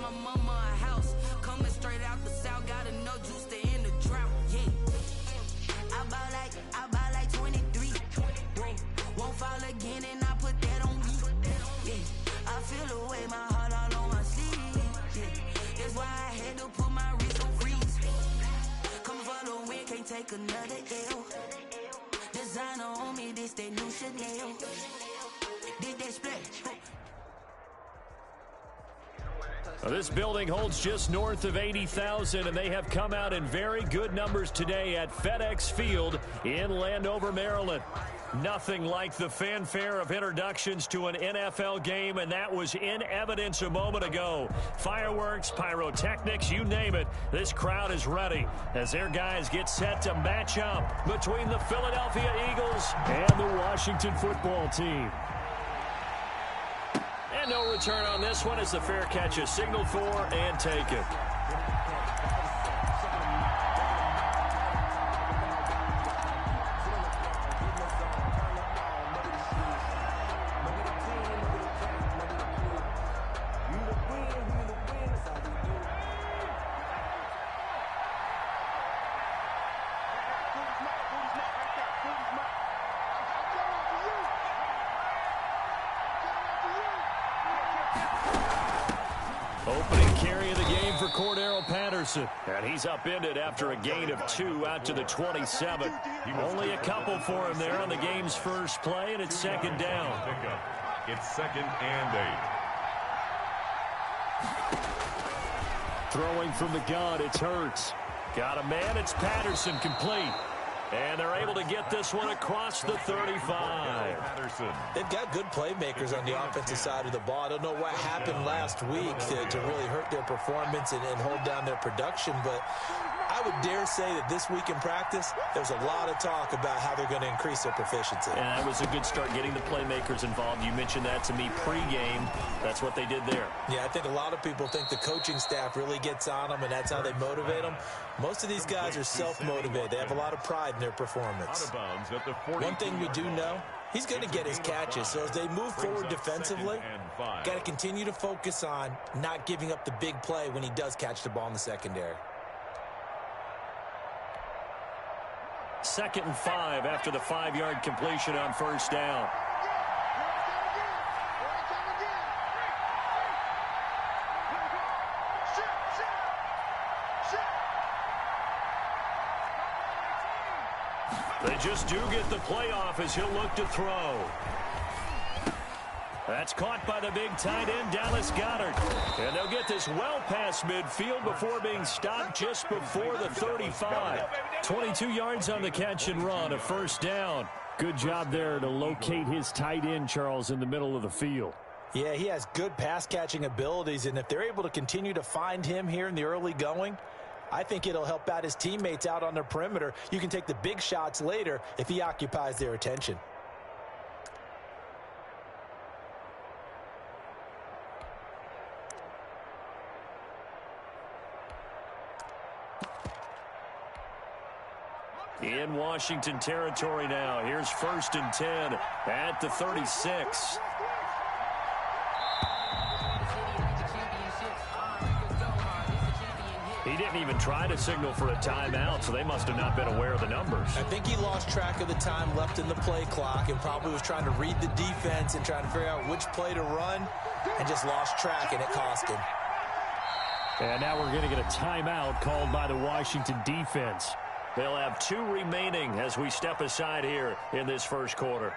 my mama a house. Coming straight out the south, got enough juice to end the drought. Yeah. I buy like 23. Won't fall again and I put that on me. Yeah. I feel the way, my heart all on my sleeve. Yeah. That's why I had to put my wrist on freeze. Coming for the win, can't take another L. Designer on me, this that new Chanel. Did that splash? This building holds just north of 80,000, and they have come out in very good numbers today at FedEx Field in Landover, Maryland. Nothing like the fanfare of introductions to an NFL game, and that was in evidence a moment ago. Fireworks, pyrotechnics, you name it. This crowd is ready as their guys get set to match up between the Philadelphia Eagles and the Washington football team. And no return on this one as the fair catch is signaled for and taken. Opening carry of the game for Cordero Patterson. And he's upended after a gain of 2 out to the 27. Only a couple for him there on the game's first play, and it's second down. It's 2nd and 8. Throwing from the gun, it's Hurts. Got a man, it's Patterson, complete. And they're able to get this one across the 35. They've got good playmakers on the offensive side of the ball. I don't know what happened last week to really hurt their performance and hold down their production, but I would dare say that this week in practice, there's a lot of talk about how they're going to increase their proficiency. And that was a good start getting the playmakers involved. You mentioned that to me pregame. That's what they did there. Yeah, I think a lot of people think the coaching staff really gets on them, and that's how they motivate them. Most of these guys are self-motivated. They have a lot of pride in their performance. One thing we do know, he's going to get his catches. So as they move forward defensively, got to continue to focus on not giving up the big play when he does catch the ball in the secondary. 2nd and 5 after the 5-yard completion on first down. They just do get the play off as he'll look to throw. That's caught by the big tight end, Dallas Goedert. And they'll get this well past midfield before being stopped just before the 35. 22 yards on the catch and run, a first down. Good job there to locate his tight end, Charles, in the middle of the field. Yeah, he has good pass-catching abilities, and if they're able to continue to find him here in the early going, I think it'll help out his teammates out on their perimeter. You can take the big shots later if he occupies their attention. In Washington territory now. Here's 1st and 10 at the 36. He didn't even try to signal for a timeout, so they must have not been aware of the numbers. I think he lost track of the time left in the play clock and probably was trying to read the defense and trying to figure out which play to run and just lost track, and it cost him. And now we're going to get a timeout called by the Washington defense. They'll have 2 remaining as we step aside here in this first quarter.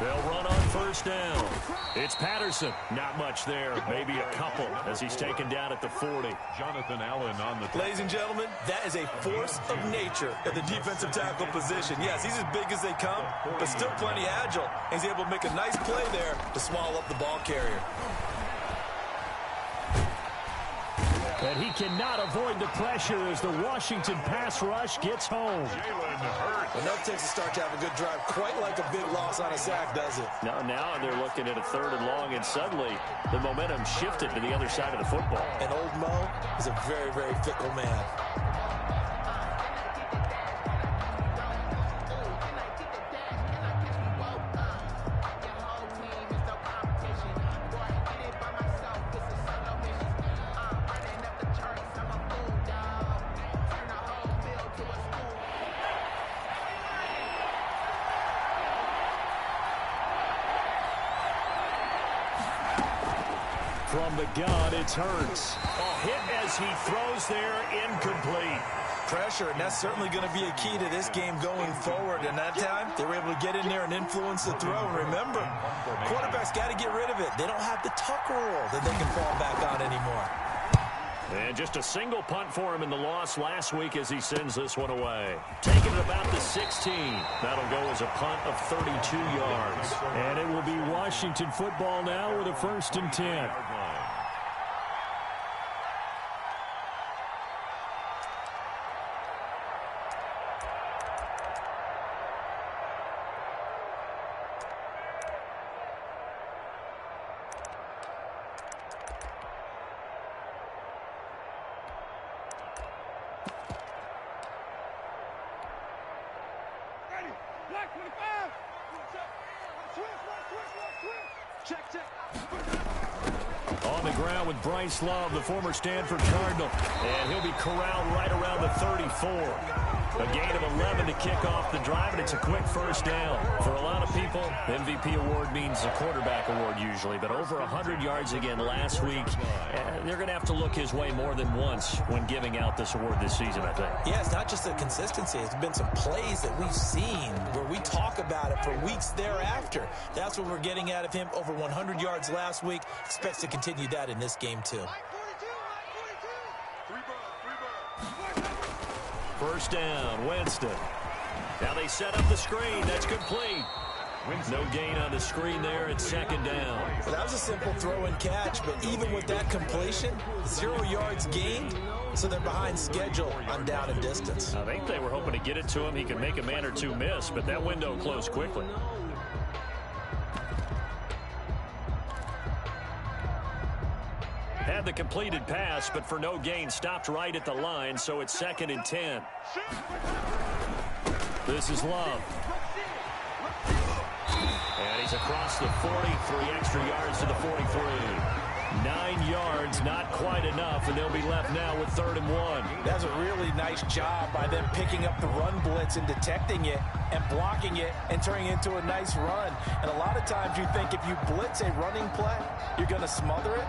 They'll run on first down. It's Patterson. Not much there. Maybe a couple as he's taken down at the 40. Jonathan Allen on the... Ladies and gentlemen, that is a force of nature at the defensive tackle position. Yes, he's as big as they come, but still plenty agile. He's able to make a nice play there to swallow up the ball carrier. And he cannot avoid the pressure as the Washington pass rush gets home. Enough takes to start to have a good drive, quite like a big loss on a sack, does it? Now they're looking at a 3rd and long, and suddenly the momentum shifted to the other side of the football. And old Mo is a very, very fickle man. From the gun, it's Hurts. Hit as he throws there, incomplete. Pressure, and that's certainly going to be a key to this game going forward. And that time, they were able to get in there and influence the throw. And remember, quarterbacks got to get rid of it. They don't have the tuck rule that they can fall back on anymore. And just a single punt for him in the loss last week as he sends this one away. Taking it about the 16. That'll go as a punt of 32 yards. And it will be Washington football now with a 1st and 10. On the ground with Bryce Love, the former Stanford Cardinal. And he'll be corralled right around the 34. A gain of 11 to kick off the drive, and it's a quick 1st down. For a lot of people, the MVP award means a quarterback award usually, but over 100 yards again last week. They're going to have to look his way more than once when giving out this award this season, I think. Yeah, it's not just the consistency. It's been some plays that we've seen where we talk about it for weeks thereafter. That's what we're getting out of him. Over 100 yards last week. Expects to continue that in this game, too. 1st down, Winston. Now they set up the screen. That's complete. No gain on the screen there at 2nd down. Well, that was a simple throw and catch, but even with that completion, 0 yards gained, so they're behind schedule on down and distance. I think they were hoping to get it to him. He could make a man or two miss, but that window closed quickly. Had the completed pass, but for no gain, stopped right at the line, so it's 2nd and 10. This is Love. And he's across the 40, 3 extra yards to the 43. 9 yards, not quite enough, and they'll be left now with 3rd and 1. That's a really nice job by them picking up the run blitz and detecting it and blocking it and turning it into a nice run. And a lot of times you think if you blitz a running play, you're going to smother it.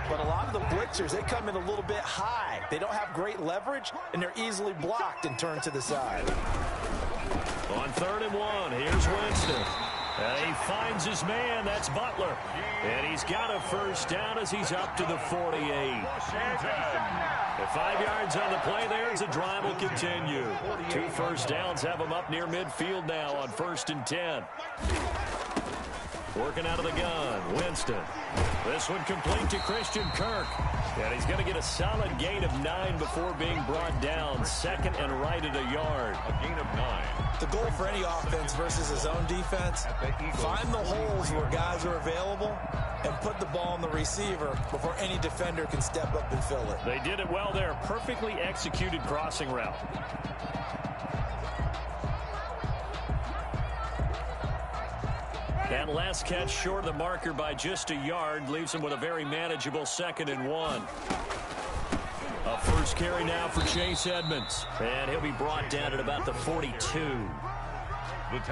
But a lot of the blitzers, they come in a little bit high. They don't have great leverage, and they're easily blocked and turned to the side. On 3rd and 1, here's Winston. And he finds his man. That's Butler. And he's got a 1st down as he's up to the 48. The 5 yards on the play there as the drive will continue. 2 1st downs have him up near midfield now on 1st and 10. Working out of the gun, Winston. This one complete to Christian Kirk. And he's going to get a solid gain of 9 before being brought down. 2nd and right at a yard. A gain of 9. The goal for any offense versus his own defense, find the holes where guys are available and put the ball on the receiver before any defender can step up and fill it. They did it well there. Perfectly executed crossing route. That last catch short of the marker by just a yard leaves him with a very manageable 2nd and 1. A 1st carry now for Chase Edmonds. And he'll be brought down at about the 42.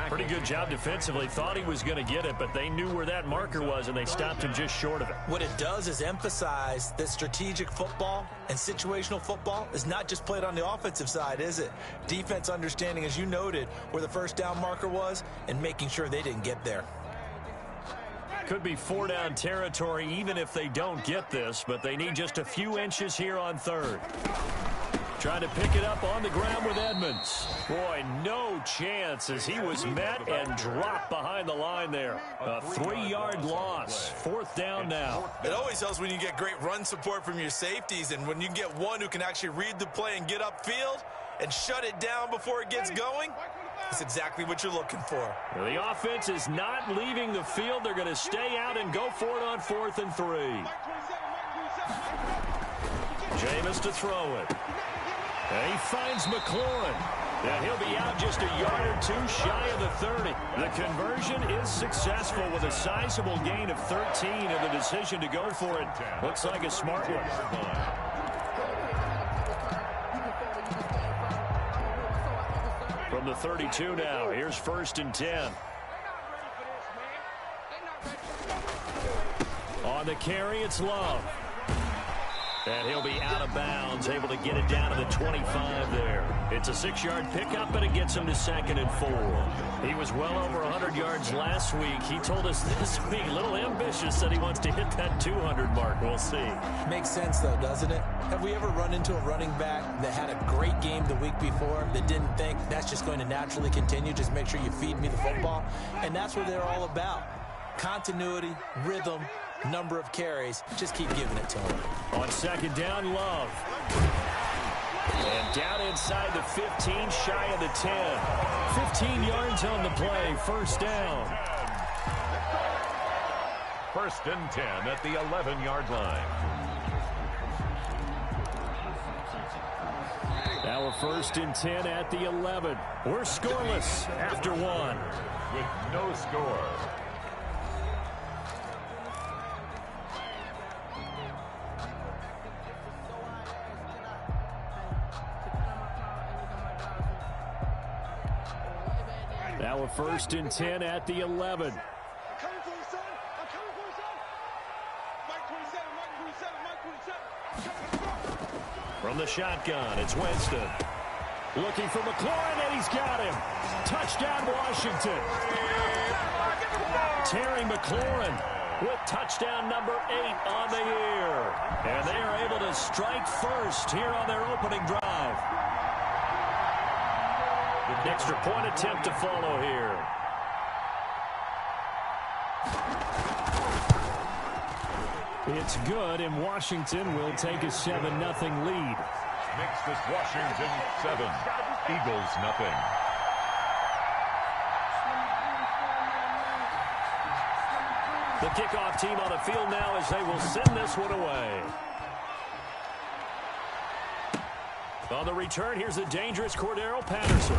Pretty good job defensively. Thought he was going to get it, but they knew where that marker was, and they stopped him just short of it. What it does is emphasize that strategic football and situational football is not just played on the offensive side, is it? Defense understanding, as you noted, where the 1st down marker was and making sure they didn't get there. Could be 4-down territory even if they don't get this, but they need just a few inches here on 3rd. Trying to pick it up on the ground with Edmonds. Boy, no chance as he was met and dropped behind the line there. A 3-yard loss. 4th down now. It always helps when you get great run support from your safeties, and when you get one who can actually read the play and get upfield and shut it down before it gets going. That's exactly what you're looking for. The offense is not leaving the field. They're going to stay out and go for it on 4th and 3. Jameis to throw it. And he finds McLaurin. And he'll be out just a yard or two shy of the 30. The conversion is successful with a sizable gain of 13, and the decision to go for it looks like a smart one. From the 32 now, here's 1st and 10. On the carry, it's Love. And he'll be out of bounds, able to get it down to the 25 there. It's a 6-yard pickup, and it gets him to 2nd and 4. He was well over 100 yards last week. He told us this week, a little ambitious, that he wants to hit that 200 mark. We'll see. Makes sense, though, doesn't it? Have we ever run into a running back that had a great game the week before that didn't think that's just going to naturally continue? Just make sure you feed me the football. And that's what they're all about. Continuity, rhythm, number of carries. Just keep giving it to him. On 2nd down, Love. And down inside the 15, shy of the 10. 15 yards on the play, 1st down. 1st and 10 at the 11-yard line. Now a 1st and 10 at the 11. We're scoreless after 1. With no score. Now a 1st and 10 at the 11. From the shotgun, it's Winston. Looking for McLaurin, and he's got him. Touchdown, Washington. Terry McLaurin with touchdown number 8 on the year. And they are able to strike first here on their opening drive. Extra point attempt to follow here. It's good, and Washington will take a 7-0 lead. Makes this Washington 7, Eagles nothing. The kickoff team on the field now as they will send this one away. On the return, here's the dangerous Cordero Patterson.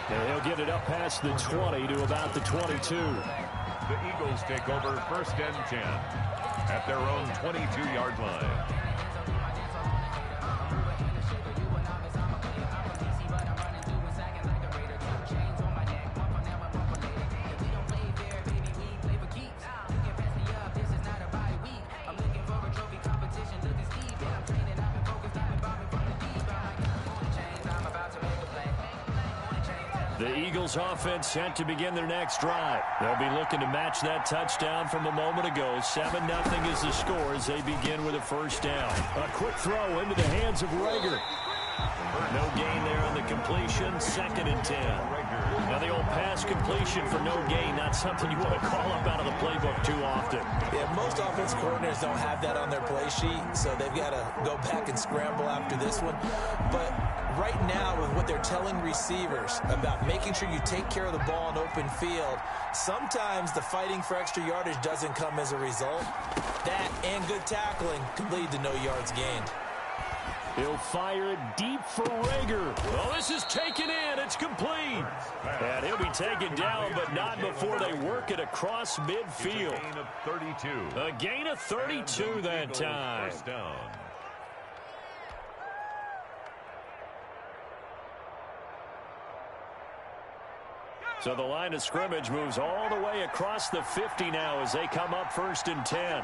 And he'll get it up past the 20 to about the 22. The Eagles take over 1st and 10 at their own 22-yard line. The Eagles offense set to begin their next drive. They'll be looking to match that touchdown from a moment ago. 7-0 is the score as they begin with a 1st down. A quick throw into the hands of Rager. No gain there on the completion. 2nd and 10. Now the old pass completion for no gain, not something you want to call up out of the playbook too often. Yeah, most offense coordinators don't have that on their play sheet, so they've got to go back and scramble after this one. But right now, with what they're telling receivers about making sure you take care of the ball in open field, sometimes the fighting for extra yardage doesn't come as a result. That and good tackling can lead to no yards gained. He'll fire it deep for Rager. Well, this is taken in. It's complete. And he'll be taken down, but not before they work it across midfield. A gain of 32. A gain of 32 that time. 1st down. So the line of scrimmage moves all the way across the 50 now as they come up 1st and 10.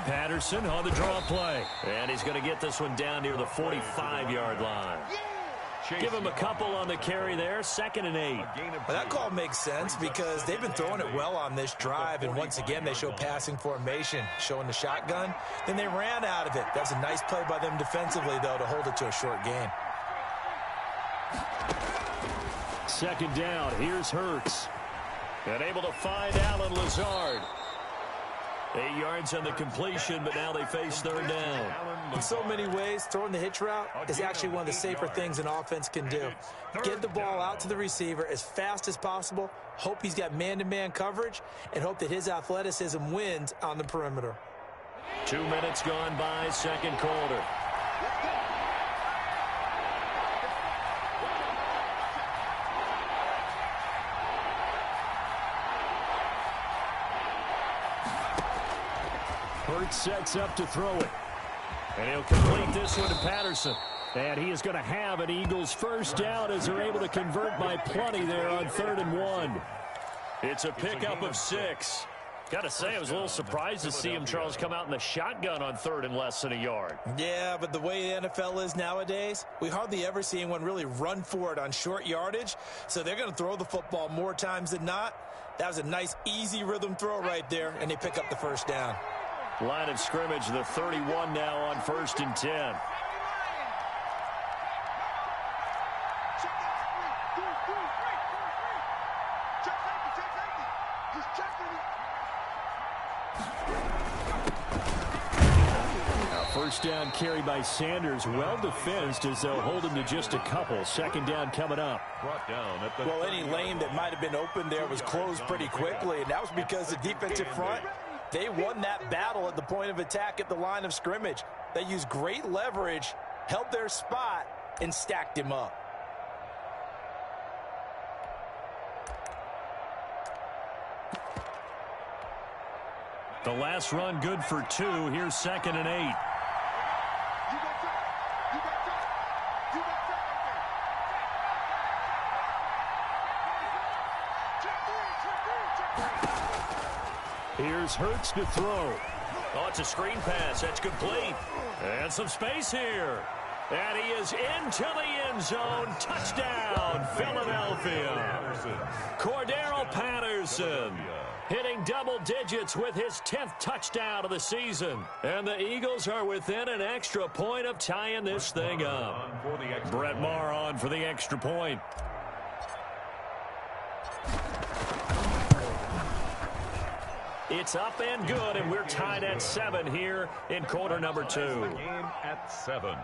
Patterson on the draw play. And he's going to get this one down near the 45-yard line. Give him a couple on the carry there. 2nd and 8. Well, that call makes sense because they've been throwing it well on this drive, and once again they show passing formation, showing the shotgun. Then they ran out of it. That's a nice play by them defensively, though, to hold it to a short gain. 2nd down. Here's Hurts. And able to find Allen Lazard. 8 yards on the completion, but now they face 3rd down. In so many ways, throwing the hitch route is actually one of the safer things an offense can do. Get the ball out to the receiver as fast as possible, hope he's got man-to-man coverage, and hope that his athleticism wins on the perimeter. 2 minutes gone by, 2nd quarter. Hurts sets up to throw it. And he'll complete this one to Patterson. And he is going to have an Eagles 1st down as they're able to convert by plenty there on 3rd and 1. It's a pickup of 6. Got to say, I was a little surprised to see him, Charles, come out in the shotgun on 3rd and less than a yard. Yeah, but the way the NFL is nowadays, we hardly ever see anyone really run for it on short yardage. So they're going to throw the football more times than not. That was a nice, easy rhythm throw right there, and they pick up the 1st down. Line of scrimmage, the 31 now on 1st and 10. Now 1st down carry by Sanders. Well defensed as they'll hold him to just a couple. 2nd down coming up. Well, any lane that might have been open there was closed pretty quickly, and that was because the defensive front, they won that battle at the point of attack at the line of scrimmage. They used great leverage, held their spot, and stacked him up. The last run good for 2. Here's 2nd and 8. Here's Hurts to throw. Oh, it's a screen pass. That's complete. And some space here. And he is into the end zone. Touchdown, Philadelphia. Cordero Patterson hitting double digits with his 10th touchdown of the season. And the Eagles are within an extra point of tying this thing up. Brett Maher on for the extra point. It's up and good, and we're tied at 7 here in quarter number 2. Game at 7.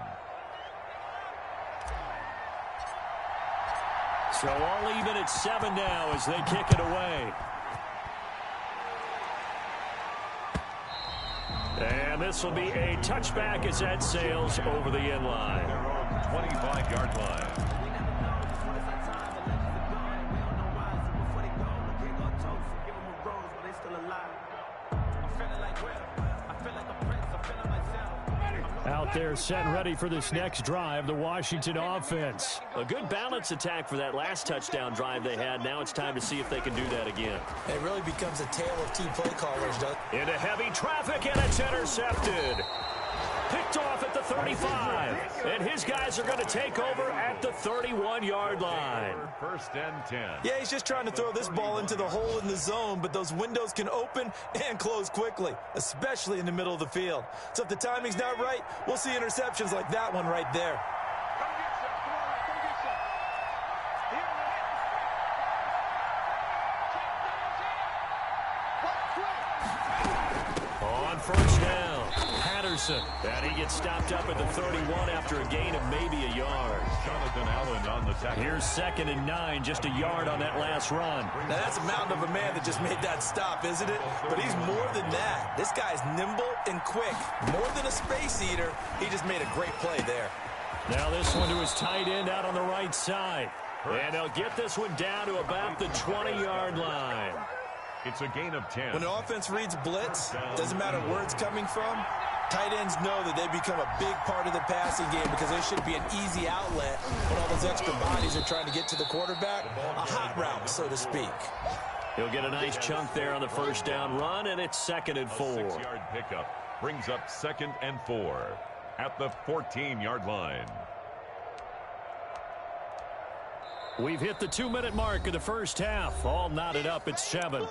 So all even at 7 now as they kick it away. And this will be a touchback as that sails over the end line. Their own 25-yard line. Out there set and ready for this next drive, the Washington offense. A good balance attack for that last touchdown drive they had. Now it's time to see if they can do that again. It really becomes a tale of two play callers, Doug. Into heavy traffic, and it's intercepted. Picked off at the 35. And his guys are going to take over at the 31-yard line. 1st and 10. Yeah, he's just trying to throw this ball into the hole in the zone, but those windows can open and close quickly, especially in the middle of the field. So if the timing's not right, we'll see interceptions like that one right there. On 1st down, Patterson. And he gets stopped up at the 31 after a gain of maybe a yard. Jonathan Allen on the tackle. Here's 2nd and 9, just a yard on that last run. Now that's a mountain of a man that just made that stop, isn't it? But he's more than that. This guy's nimble and quick. More than a space eater, he just made a great play there. Now this one to his tight end out on the right side. And they'll get this one down to about the 20-yard line. It's a gain of 10. When an offense reads blitz, doesn't matter where it's coming from, tight ends know that they become a big part of the passing game because they should be an easy outlet when all those extra bodies are trying to get to the quarterback. A hot route, so to speak. He'll get a nice chunk there on the 1st down run, and it's 2nd and 4. A 6-yard pickup brings up 2nd and 4 at the 14-yard line. We've hit the 2-minute mark of the first half. All knotted up at 7.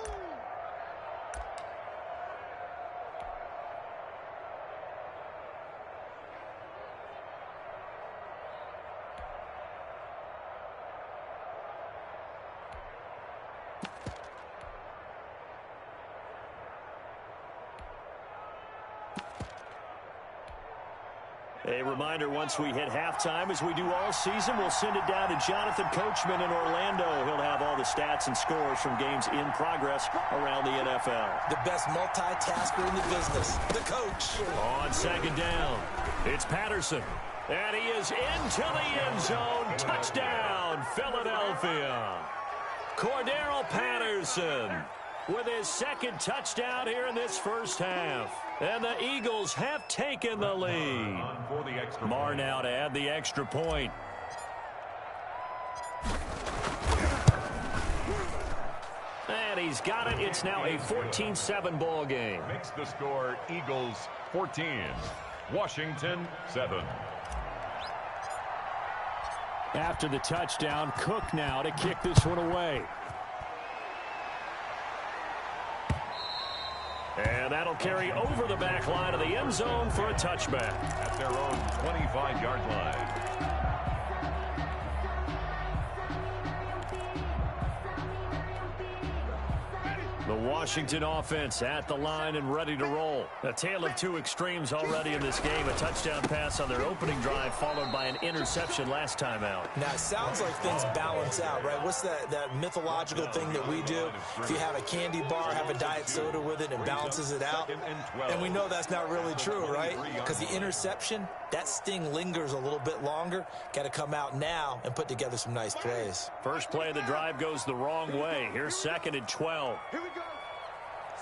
A reminder, once we hit halftime, as we do all season, we'll send it down to Jonathan Coachman in Orlando. He'll have all the stats and scores from games in progress around the NFL. The best multitasker in the business, the coach. On second down, it's Patterson. And he is into the end zone. Touchdown, Philadelphia. Cordero Patterson with his second touchdown here in this first half. And the Eagles have taken the lead. Marr now to add the extra point. And he's got it. It's now a 14-7 ball game. Makes the score Eagles 14, Washington 7. After the touchdown, Cook now to kick this one away. And that'll carry over the back line of the end zone for a touchback. At their own 25-yard line. The Washington offense at the line and ready to roll. A tale of two extremes already in this game. A touchdown pass on their opening drive followed by an interception last time out. Now, it sounds like things balance out, right? What's that mythological thing that we do? If you have a candy bar, have a diet soda with it, and balances it out. And we know that's not really true, right? Because the interception, that sting lingers a little bit longer. Got to come out now and put together some nice plays. First play of the drive goes the wrong way. Here's 2nd and 12. Here we go.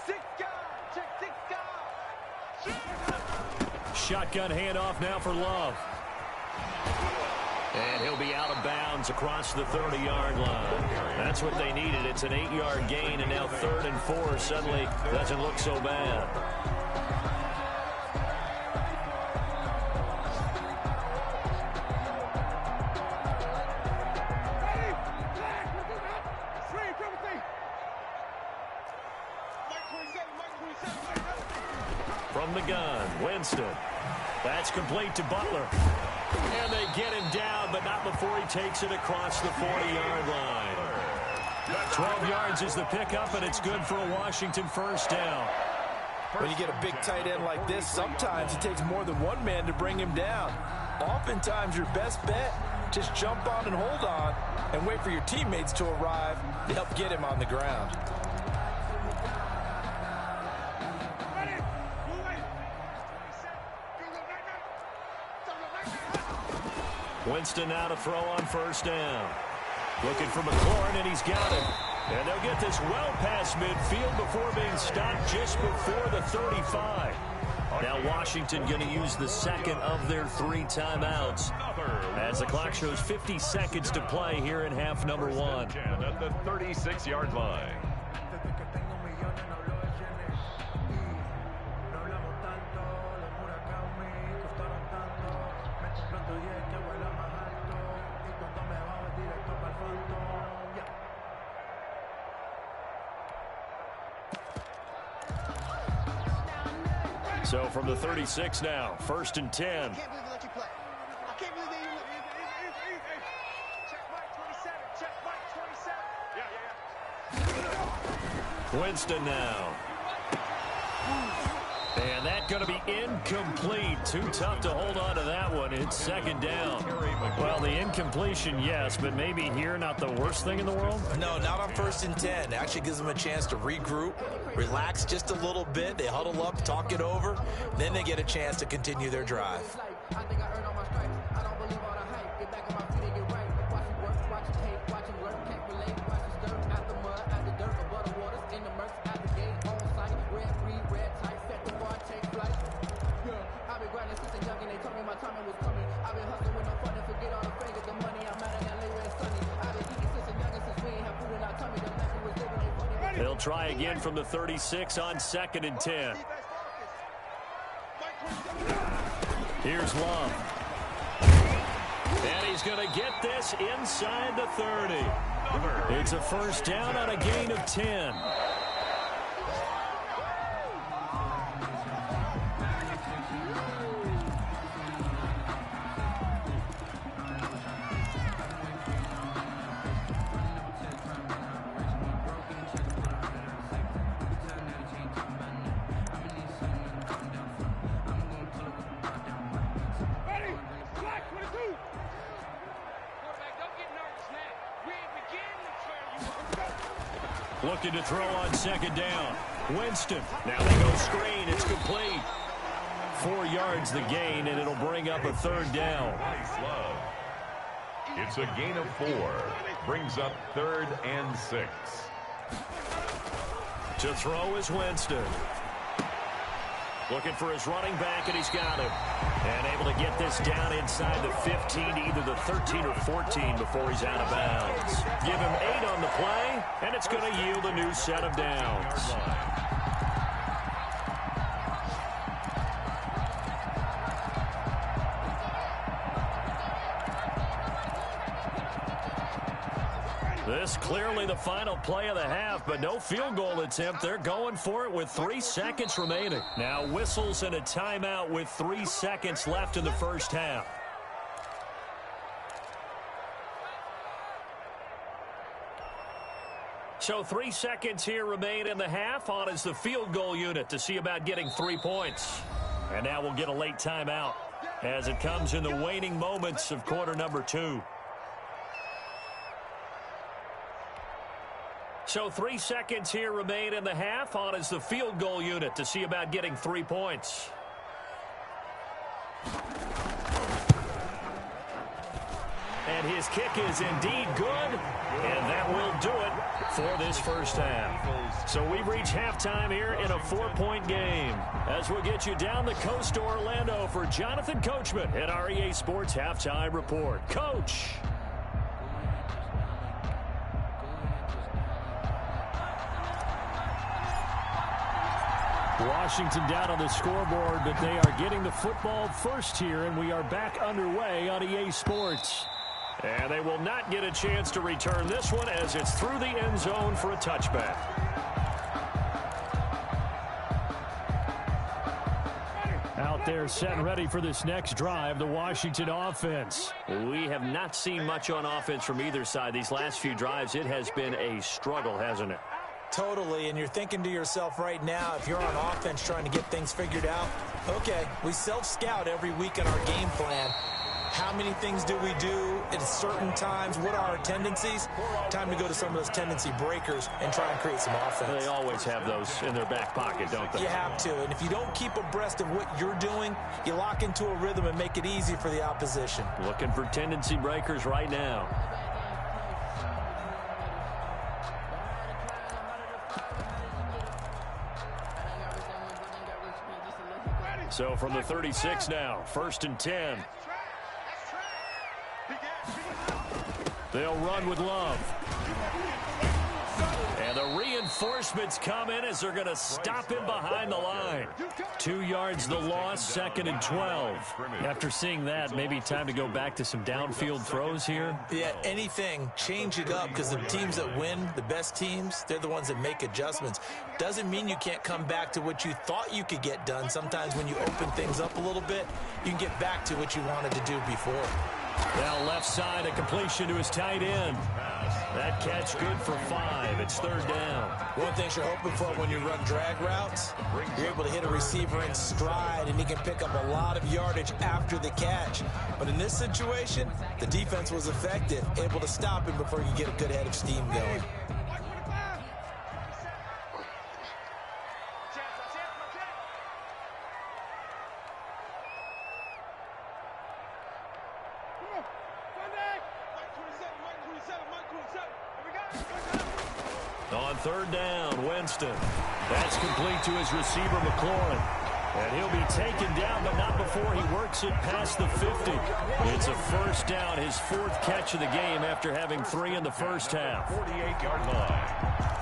6 guard. Check 6 guard. Shotgun handoff now for Love. And he'll be out of bounds across the 30-yard line. That's what they needed. It's an 8-yard gain, and now 3rd and 4 suddenly doesn't look so bad. From the gun, Winston. That's complete to Butler. And they get him down, but not before he takes it across the 40-yard line. 12 yards is the pickup, and it's good for a Washington first down. When you get a big tight end like this, sometimes it takes more than one man to bring him down. Oftentimes, your best bet, just jump on and hold on and wait for your teammates to arrive to help get him on the ground. Winston now to throw on first down. Looking for McLaurin, and he's got it. And they'll get this well past midfield before being stopped just before the 35. Now Washington going to use the second of their 3 timeouts as the clock shows 50 seconds to play here in half number 1. At the 36-yard line. So from the 36 now, 1st and 10. I can't believe they let you play. I can't believe they check Mike 27. Check Mike 27. Yeah. Winston now. And that's going to be incomplete. Too tough to hold on to that one. It's 2nd down. Well, the incompletion, yes, but maybe here not the worst thing in the world? No, not on 1st and 10. It actually gives them a chance to regroup, relax just a little bit. They huddle up, talk it over. Then they get a chance to continue their drive. I think I earned all my stripes. I don't believe all the hype. Get back on my feet and get right. Watch it work, watch it hate, watch it work. Can't relate, watch it stir. Out the mud, out the dirt, above the waters, in the murks, out the gate, on site. Red free, red tight, set the bar, take flight. Yeah, I've been grinding since a youngin'. They told me my timing was coming. I've been hustling with no fun and forget all the fake the money. I'm out in LA where it's sunny. I've been eating since a youngin', since we ain't have food in our tummy. The life we was living ain't funny. They'll try again from the 36 on 2nd and 10. Here's Love. And he's going to get this inside the 30. It's a first down on a gain of 10. Looking to throw on second down. Winston. Now they go screen. It's complete. 4 yards the gain, and it'll bring up a third down. Nice love. It's a gain of 4. Brings up 3rd and 6. To throw is Winston. Looking for his running back, and he's got him. And able to get this down inside the 15, either the 13 or 14 before he's out of bounds. Give him 8 on the play, and it's going to yield a new set of downs. This clearly the final play of the half, but no field goal attempt. They're going for it with 3 seconds remaining. Now whistles and a timeout with 3 seconds left in the first half. So 3 seconds here remain in the half. On is the field goal unit to see about getting 3 points. And now we'll get a late timeout as it comes in the waning moments of quarter number 2. So 3 seconds here remain in the half. On is the field goal unit to see about getting 3 points. And his kick is indeed good, and that will do it for this first half. So we reach halftime here in a 4-point game. As we'll get you down the coast to Orlando for Jonathan Coachman at our EA Sports Halftime Report. Coach. Washington down on the scoreboard, but they are getting the football first here, and we are back underway on EA Sports. And they will not get a chance to return this one as it's through the end zone for a touchback. Out there set and ready for this next drive, the Washington offense. We have not seen much on offense from either side. These last few drives, it has been a struggle, hasn't it? Totally, and you're thinking to yourself right now, if you're on offense trying to get things figured out, okay, we self-scout every week in our game plan. How many things do we do at certain times? What are our tendencies? Time to go to some of those tendency breakers and try and create some offense. They always have those in their back pocket, don't they? You have to, and if you don't keep abreast of what you're doing, you lock into a rhythm and make it easy for the opposition. Looking for tendency breakers right now. So from the 36 now, 1st and 10. They'll run with Love. And the reinforcements come in as they're going to stop him behind the line. 2 yards the loss, 2nd and 12. After seeing that, maybe time to go back to some downfield throws here. Yeah, anything, change it up, because the teams that win, the best teams, they're the ones that make adjustments. Doesn't mean you can't come back to what you thought you could get done. Sometimes when you open things up a little bit, you can get back to what you wanted to do before. Now left side, a completion to his tight end. That catch good for 5. It's 3rd down. One thing you're hoping for when you run drag routes, you're able to hit a receiver in stride, and he can pick up a lot of yardage after the catch. But in this situation, the defense was effective, able to stop him before you get a good head of steam going. On 3rd down, Winston. That's complete to his receiver, McLaurin. And he'll be taken down, but not before he works it past the 50. It's a first down, his 4th catch of the game after having 3 in the first half. 48-yard line.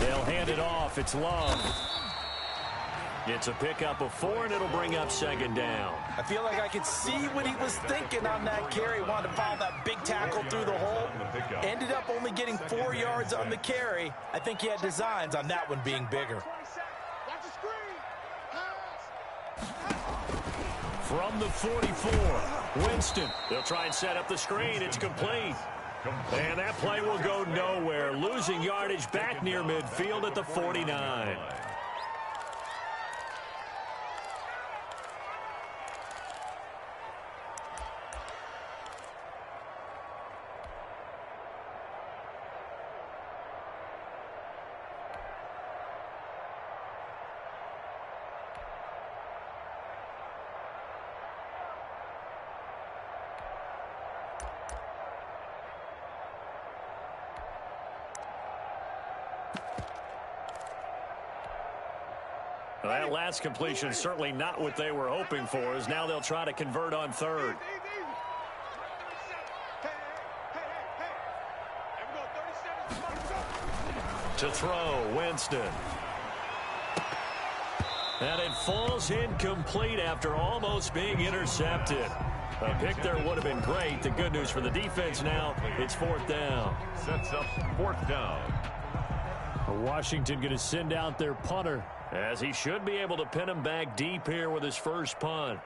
They'll hand it off. It's Love. It's a pickup of 4, and it'll bring up second down. I feel like I could see what he was thinking on that carry. He wanted to follow that big tackle through the hole. Ended up only getting 4 yards on the carry. I think he had designs on that one being bigger. From the 44, Winston. They'll try and set up the screen. It's complete. And that play will go nowhere. Losing yardage back near midfield at the 49. Well, that last completion certainly not what they were hoping for, as now they'll try to convert on third. To throw, Winston. And it falls incomplete after almost being intercepted. A pick there would have been great. The good news for the defense now, it's 4th down. Sets up 4th down. Washington going to send out their punter, as he should be able to pin him back deep here with his first punt.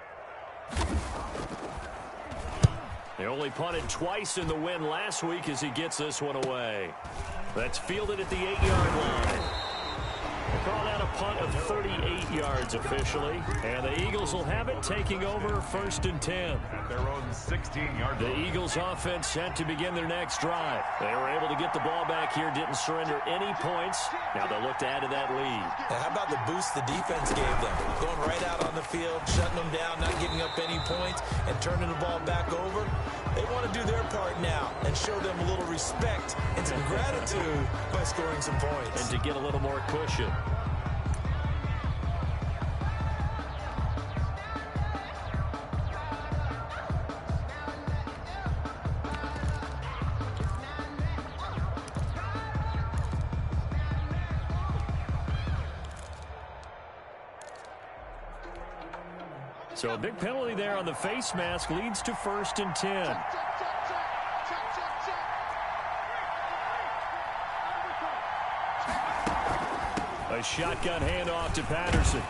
They only punted twice in the win last week as he gets this one away. That's fielded at the 8-yard line. They call that a punt of 38 yards officially. And the Eagles will have it, taking over 1st and 10. At their own 16-yard line. The Eagles offense set to begin their next drive. They were able to get the ball back here, didn't surrender any points. Now they'll look to add to that lead. And how about the boost the defense gave them? Going right out on the field, shutting them down, not giving up any points, and turning the ball back over. They want to do their part now and show them a little respect and some gratitude by scoring some points. And to get a little more cushion. So a big penalty there on the face mask leads to 1st and 10. A shotgun handoff to Patterson.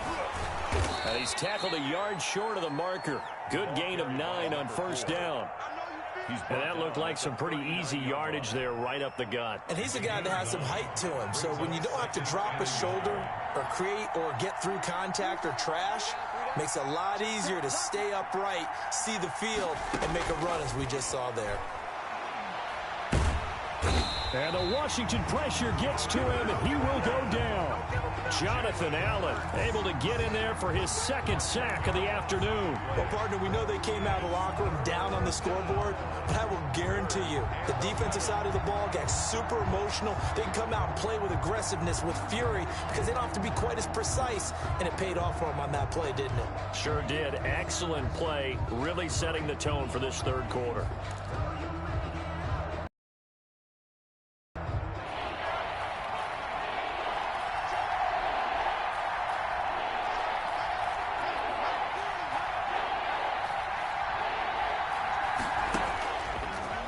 And he's tackled a yard short of the marker. Good gain of 9 on 1st down. And that looked like some pretty easy yardage there right up the gut. And he's a guy that has some height to him. So when you don't have to drop a shoulder or create or get through contact or trash, makes it a lot easier to stay upright, see the field, and make a run as we just saw there. And the Washington pressure gets to him, and he will go down. Jonathan Allen able to get in there for his 2nd sack of the afternoon. Well, partner, we know they came out of the locker room down on the scoreboard, but I will guarantee you the defensive side of the ball got super emotional. They can come out and play with aggressiveness, with fury, because they don't have to be quite as precise, and it paid off for them on that play, didn't it? Sure did. Excellent play, really setting the tone for this 3rd quarter.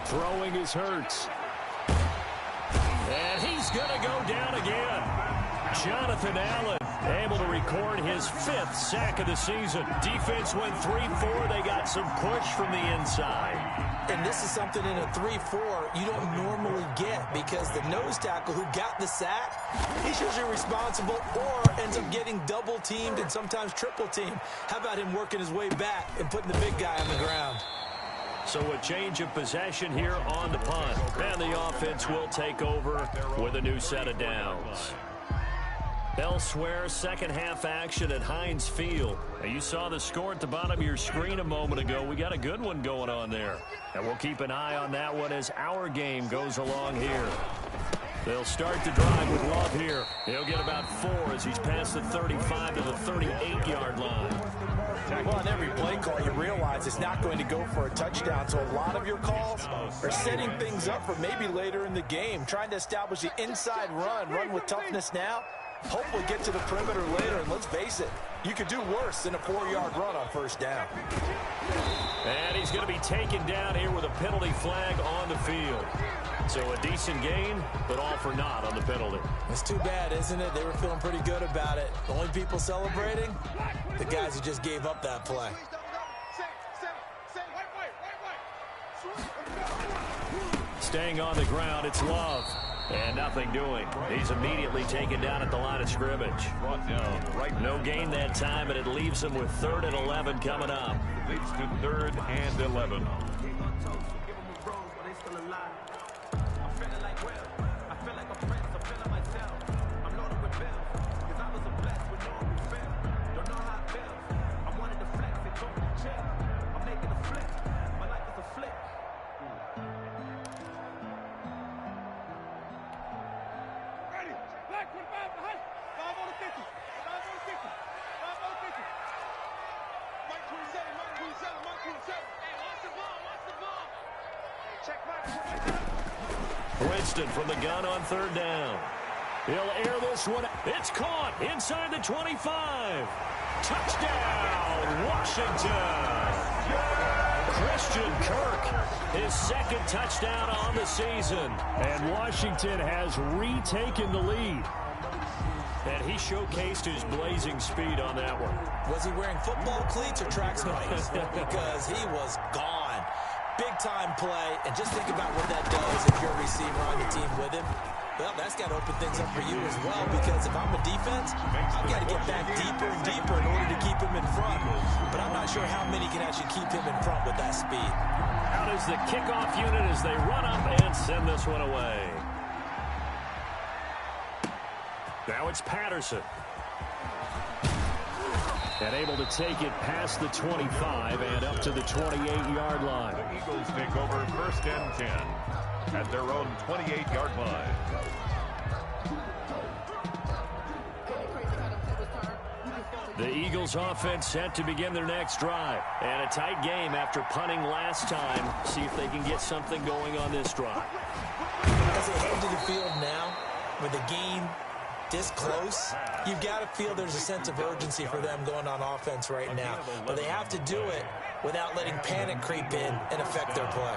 Throwing is Hurts. And he's going to go down again. Jonathan Allen able to record his 5th sack of the season. Defense went 3-4. They got some push from the inside. And this is something in a 3-4 you don't normally get, because the nose tackle who got the sack, he's usually responsible or ends up getting double teamed and sometimes triple teamed. How about him working his way back and putting the big guy on the ground? So a change of possession here on the punt. And the offense will take over with a new set of downs. Elsewhere, 2nd half action at Heinz Field. Now, you saw the score at the bottom of your screen a moment ago. We got a good one going on there. And we'll keep an eye on that one as our game goes along here. They'll start the drive with Love here. He'll get about 4 as he's past the 35 to the 38-yard line. Well, on every play call, you realize it's not going to go for a touchdown. So a lot of your calls are setting things up for maybe later in the game, trying to establish the inside run with toughness now. Hope we'll get to the perimeter later, and let's face it, you could do worse than a 4-yard run on first down. And he's going to be taken down here with a penalty flag on the field. So a decent gain, but all for naught on the penalty. It's too bad, isn't it? They were feeling pretty good about it. The only people celebrating, the guys who just gave up that play. Staying on the ground, it's Love. And nothing doing. He's immediately taken down at the line of scrimmage. Brought down right. No gain that time, and it leaves him with 3rd and 11 coming up. Leads to 3rd and 11. Winston from the gun on 3rd down. He'll air this one. It's caught inside the 25. Touchdown, Washington. Christian Kirk, his 2nd touchdown on the season. And Washington has retaken the lead. And he showcased his blazing speed on that one. Was he wearing football cleats or track spikes? Because he was gone. Big-time play, and just think about what that does if you're a receiver on the team with him. Well, that's got to open things up for you as well, because if I'm a defense, I've got to get back deeper and deeper in order to keep him in front. But I'm not sure how many can actually keep him in front with that speed. Out is the kickoff unit as they run up and send this one away. Now it's Patterson. And able to take it past the 25 and up to the 28-yard line. The Eagles take over 1st and 10 at their own 28-yard line. The Eagles offense set to begin their next drive. And a tight game after punting last time. See if they can get something going on this drive. As they head to the field now, with the game this close, you've got to feel there's a sense of urgency for them going on offense right now. But they have to do it without letting panic creep in and affect their play.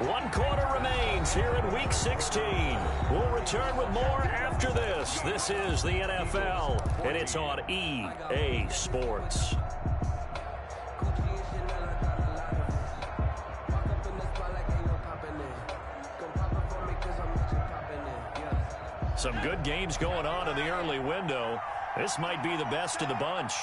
One quarter remains here in Week 16. We'll return with more after this. This is the NFL, and it's on EA Sports. Some good games going on in the early window. This might be the best of the bunch.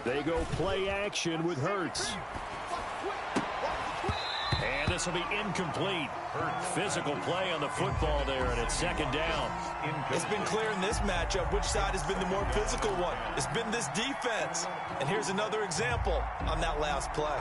They go play action with Hurts. And this will be incomplete. Physical play on the football there, and it's 2nd down. It's been clear in this matchup which side has been the more physical one. It's been this defense. And here's another example on that last play.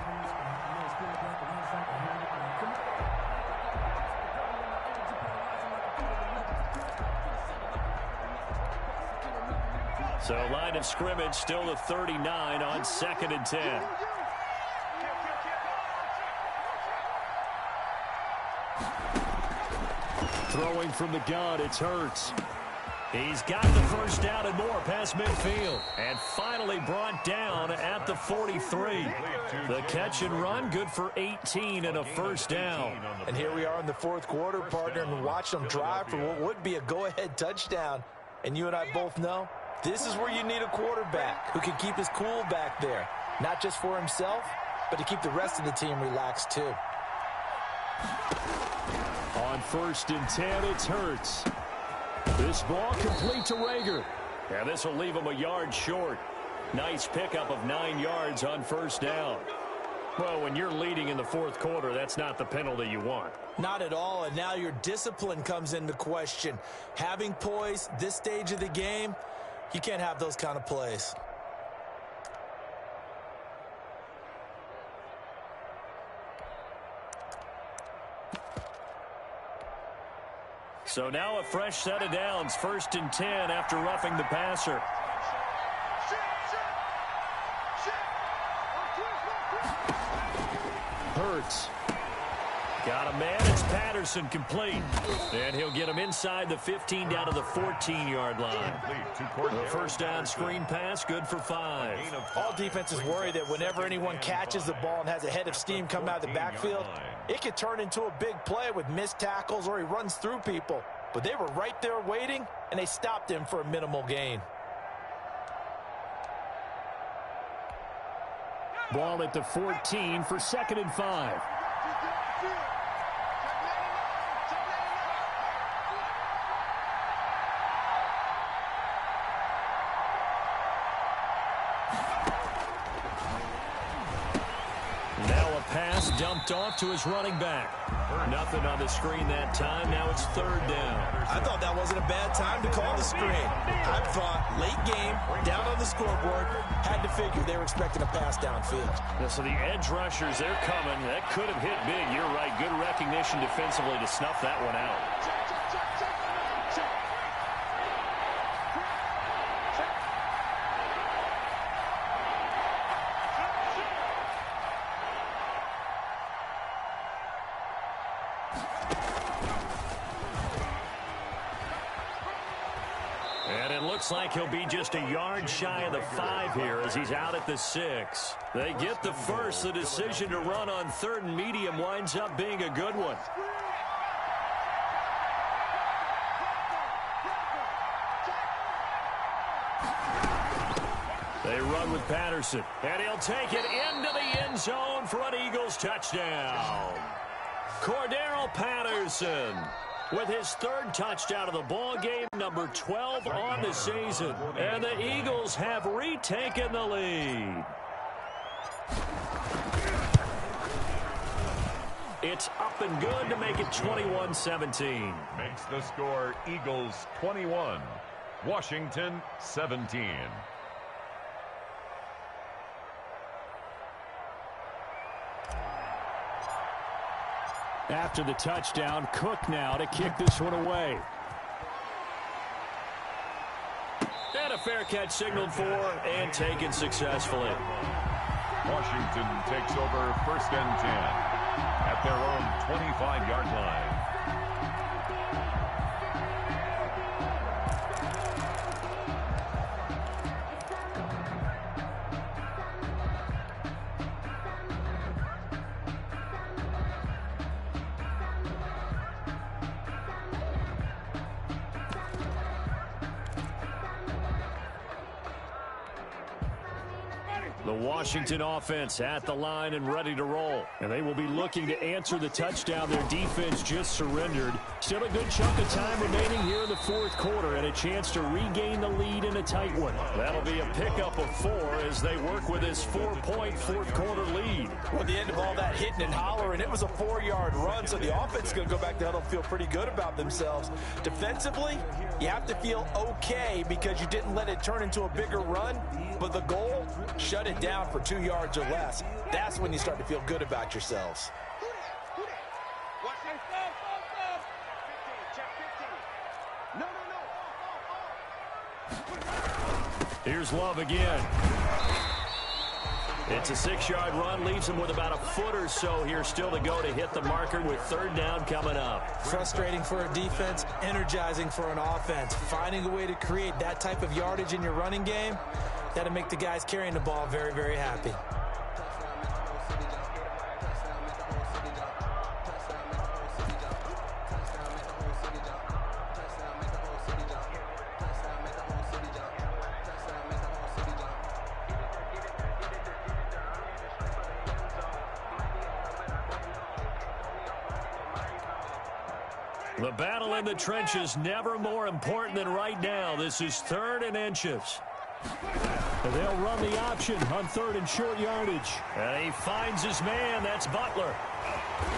So line of scrimmage still the 39 on 2nd and 10. Throwing from the gun, it's Hurts. He's got the first down and more past midfield. And finally brought down at the 43. The catch and run, good for 18 and a first down. And here we are in the 4th quarter, partner, and watch them drive for what would be a go-ahead touchdown. And you and I both know, this is where you need a quarterback who can keep his cool back there. Not just for himself, but to keep the rest of the team relaxed too. first and 10, it's Hurts. This ball complete to Rager. And this will leave him a yard short. Nice pickup of 9 yards on first down. Well, when you're leading in the fourth quarter, that's not the penalty you want. Not at all, and now your discipline comes into question. Having poise this stage of the game, you can't have those kind of plays. So now a fresh set of downs, first and 10 after roughing the passer. Hurts. Got a man. It's Patterson complete. And he'll get him inside the 15 down to the 14-yard line. The first down screen pass, good for 5. All defenses worry that whenever anyone catches the ball and has a head of steam coming out of the backfield, it could turn into a big play with missed tackles or he runs through people. But they were right there waiting, and they stopped him for a minimal gain. Ball at the 14 for 2nd and 5. Now a pass dumped off to his running back. Nothing on the screen that time. Now it's 3rd down. I thought that wasn't a bad time to call the screen. I thought late game, down on the scoreboard, had to figure they were expecting a pass downfield. Yeah, so the edge rushers, they're coming. That could have hit big. You're right. Good recognition defensively to snuff that one out. Looks like he'll be just a yard shy of the 5 here as he's out at the 6. They get the first. The decision to run on 3rd and medium winds up being a good one. They run with Patterson, and he'll take it into the end zone for an Eagles touchdown. Cordero Patterson with his 3rd touchdown of the ball game, number 12 on the season. And the Eagles have retaken the lead. It's up and good to make it 21-17. Makes the score Eagles 21, Washington 17. After the touchdown, Cook now to kick this one away. And a fair catch signaled for and taken successfully. Washington takes over 1st and 10 at their own 25-yard line. The Washington offense at the line and ready to roll. And they will be looking to answer the touchdown their defense just surrendered. Still a good chunk of time remaining here in the 4th quarter and a chance to regain the lead in a tight one. That'll be a pickup of 4 as they work with this 4-point 4th quarter lead. Well, at the end of all that hitting and hollering, it was a 4-yard run, so the offense is going to go back to huddle and feel pretty good about themselves. Defensively, you have to feel okay because you didn't let it turn into a bigger run, but the goal, shut it down for 2 yards or less. That's when you start to feel good about yourselves. Here's Love again. It's a 6-yard run, leaves him with about a foot or so here still to go to hit the marker with 3rd down coming up. Frustrating for a defense, energizing for an offense. Finding a way to create that type of yardage in your running game, that'll make the guys carrying the ball very, very happy. The battle in the trenches never more important than right now. This is 3rd and inches. And they'll run the option on 3rd and short yardage. And he finds his man. That's Butler.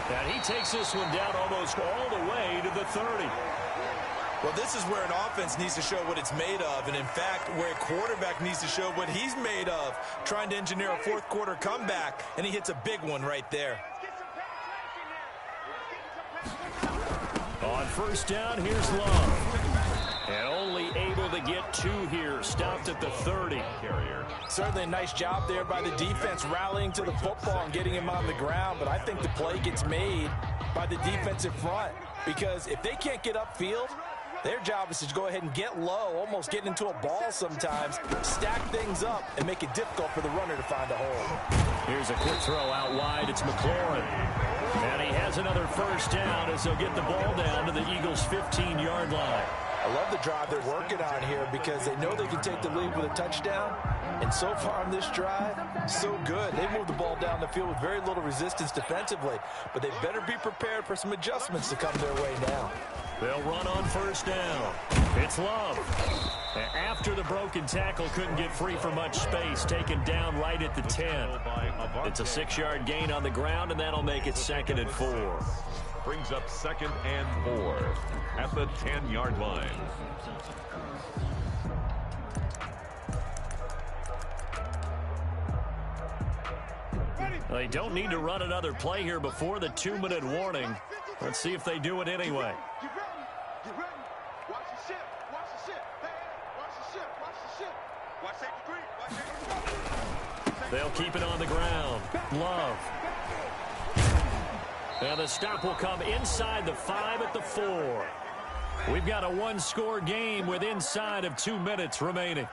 And he takes this one down almost all the way to the 30. Well, this is where an offense needs to show what it's made of, and in fact, where a quarterback needs to show what he's made of, trying to engineer a fourth quarter comeback, and he hits a big one right there. On 1st down, here's Love. And only able to get 2 here, stopped at the 30. Certainly a nice job there by the defense, rallying to the football and getting him on the ground, but I think the play gets made by the defensive front, because if they can't get upfield, their job is to go ahead and get low, almost get into a ball sometimes, stack things up, and make it difficult for the runner to find a hole. Here's a quick throw out wide. It's McLaurin. And he has another 1st down as they'll get the ball down to the Eagles' 15-yard line. I love the drive they're working on here because they know they can take the lead with a touchdown. And so far on this drive, so good. They moved the ball down the field with very little resistance defensively, but they better be prepared for some adjustments to come their way now. They'll run on 1st down. It's Love. After the broken tackle, couldn't get free for much space, taken down right at the 10. It's a 6-yard gain on the ground, and that'll make it 2nd and 4. Brings up 2nd and 4 at the 10-yard line. They don't need to run another play here before the 2-minute warning. Let's see if they do it anyway. Get ready. Watch the ship. Watch the ship. Hey, watch the ship. Watch the ship. Watch safety green. Watch safety green. They'll keep it on the ground. Love. And the stop will come inside the 5 at the 4. We've got a 1-score game with inside of 2 minutes remaining.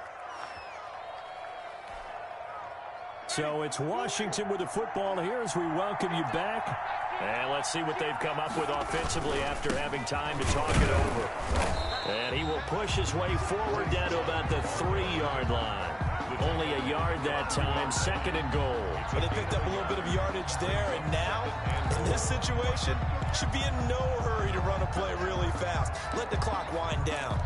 So it's Washington with the football here as we welcome you back. And let's see what they've come up with offensively after having time to talk it over. And he will push his way forward down to about the 3-yard line. Only a yard that time, 2nd and goal. But they picked up a little bit of yardage there, and now, in this situation, should be in no hurry to run a play really fast. Let the clock wind down.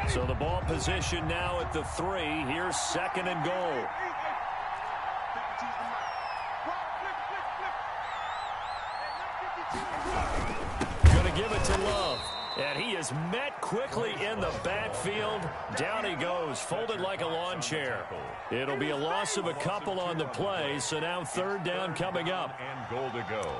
So the ball position now at the 3. Here's 2nd and goal. Going to give it to Love. And he is met quickly in the backfield. Down he goes, folded like a lawn chair. It'll be a loss of a couple on the play, so now 3rd down coming up. And goal to go.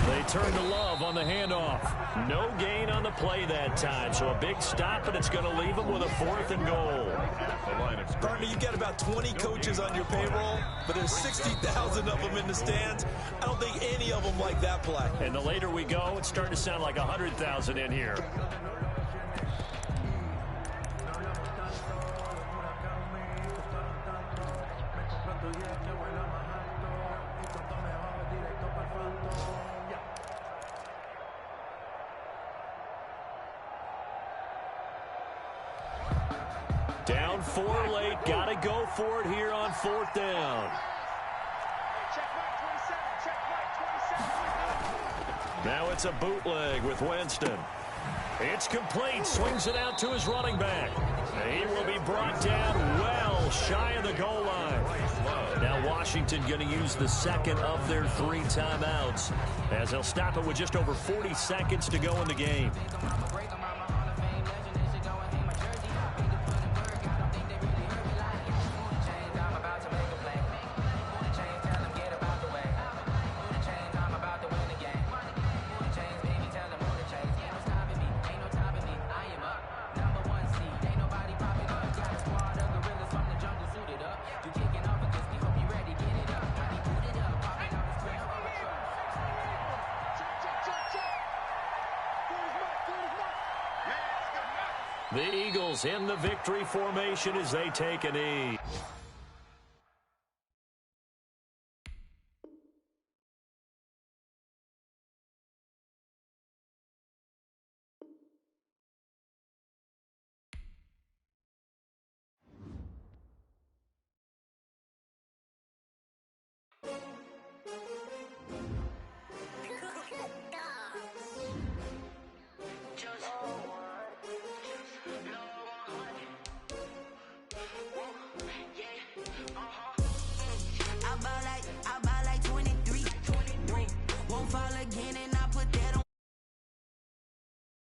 They turn to Love on the handoff. No gain on the play that time, so a big stop, and it's going to leave him with a 4th and goal. Partner, you've got about 20 coaches on your payroll, but there's 60,000 of them in the stands. I don't think any of them like that play. And the later we go, it's starting to sound like 100,000 in here. Down 4 late, got to go for it here on 4th down. Now it's a bootleg with Winston. It's complete, swings it out to his running back. He will be brought down well shy of the goal line. Now Washington going to use the 2nd of their 3 timeouts as they'll stop it with just over 40 seconds to go in the game. The Eagles in the victory formation as they take a knee.